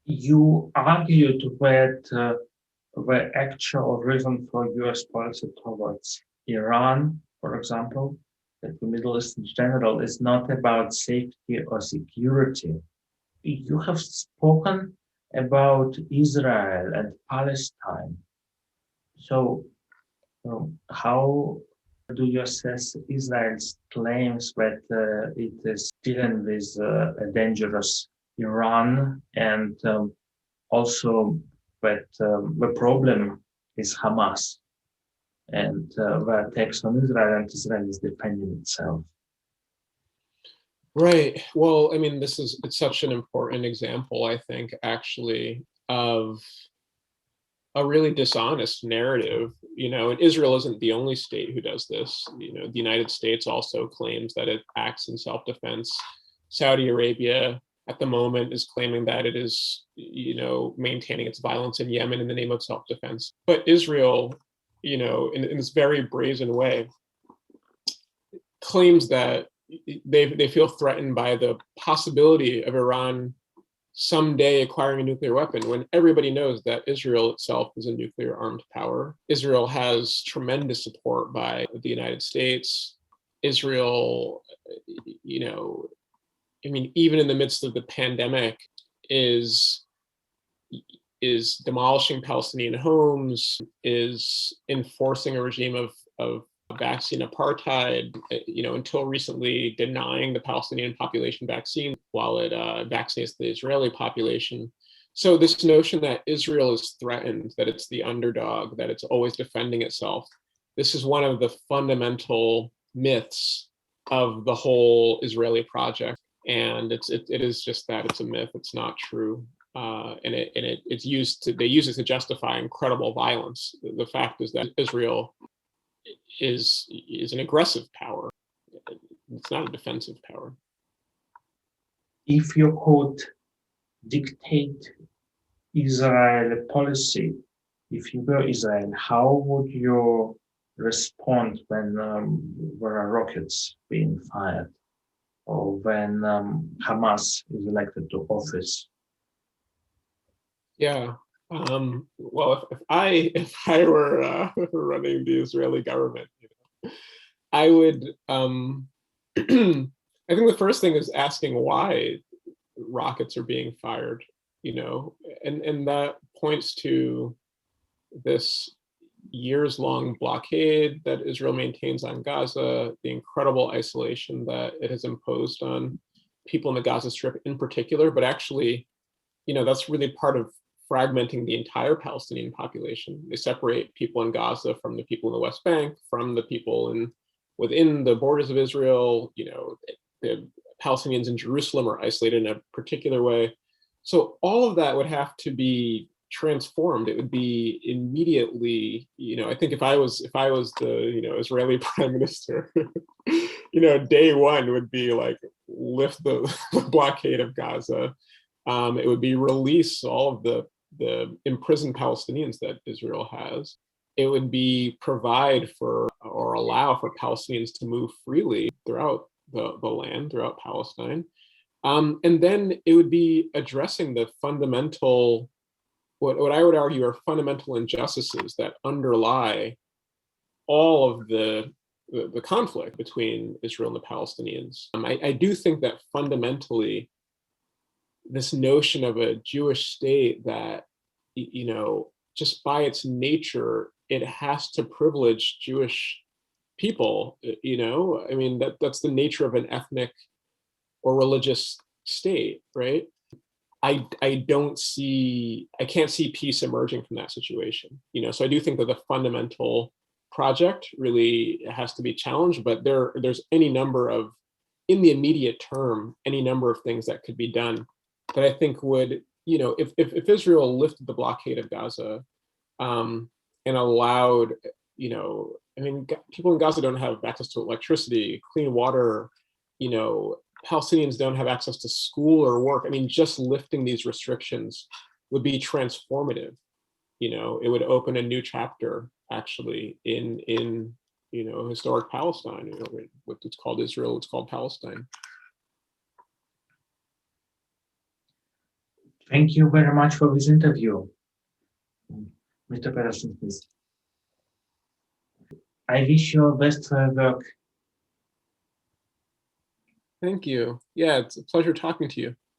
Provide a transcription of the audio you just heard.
You argued that the actual reason for US policy towards Iran, for example, that the Middle East in general is not about safety or security. You have spoken about Israel and Palestine. So, how do you assess Israel's claims that it is dealing with a dangerous Iran and also that the problem is Hamas and the attacks on Israel and Israel is defending itself? Right. Well, I mean, it's such an important example, I think, actually, of a really dishonest narrative, and Israel isn't the only state who does this. The United States also claims that it acts in self-defense. Saudi Arabia at the moment is claiming that it is, maintaining its violence in Yemen in the name of self-defense. But Israel, in this very brazen way, claims that they feel threatened by the possibility of Iran someday acquiring a nuclear weapon, when everybody knows that Israel itself is a nuclear armed power. Israel has tremendous support by the United States. Israel, even in the midst of the pandemic, is demolishing Palestinian homes, is enforcing a regime of vaccine apartheid, until recently denying the Palestinian population vaccine while it vaccinates the Israeli population. So this notion that Israel is threatened, that it's the underdog, that it's always defending itself, this is one of the fundamental myths of the whole Israeli project. And it is just that, it's a myth, it's not true. They use it to justify incredible violence. The fact is that Israel is an aggressive power. It's not a defensive power. If you could dictate Israel policy, if you were Israel, how would you respond when there are rockets being fired or when Hamas is elected to office? Yeah. Well, if I were running the Israeli government, I would. I think the first thing is asking why rockets are being fired, and that points to this years-long blockade that Israel maintains on Gaza, the incredible isolation that it has imposed on people in the Gaza Strip in particular, but actually, that's really part of fragmenting the entire Palestinian population. They separate people in Gaza from the people in the West Bank, from the people within the borders of Israel. The Palestinians in Jerusalem are isolated in a particular way. So all of that would have to be transformed. It would be immediately, I think if I was the, Israeli prime minister, day one would be like lift the blockade of Gaza. It would be release all of the imprisoned Palestinians that Israel has. It would be provide for or allow for Palestinians to move freely throughout the land, throughout Palestine. And then it would be addressing the fundamental, what I would argue are fundamental injustices that underlie all of the conflict between Israel and the Palestinians. I do think that fundamentally, this notion of a Jewish state that, just by its nature, it has to privilege Jewish people, that's the nature of an ethnic or religious state, right? I can't see peace emerging from that situation, so I do think that the fundamental project really has to be challenged, but there's any number of, in the immediate term, any number of things that could be done that I think would, if Israel lifted the blockade of Gaza, and allowed, people in Gaza don't have access to electricity, clean water, Palestinians don't have access to school or work. Just lifting these restrictions would be transformative. It would open a new chapter actually in historic Palestine. What it's called Israel, it's called Palestine. Thank you very much for this interview, Mr. Petersen-Smith. I wish you best for your work. Thank you. Yeah, it's a pleasure talking to you.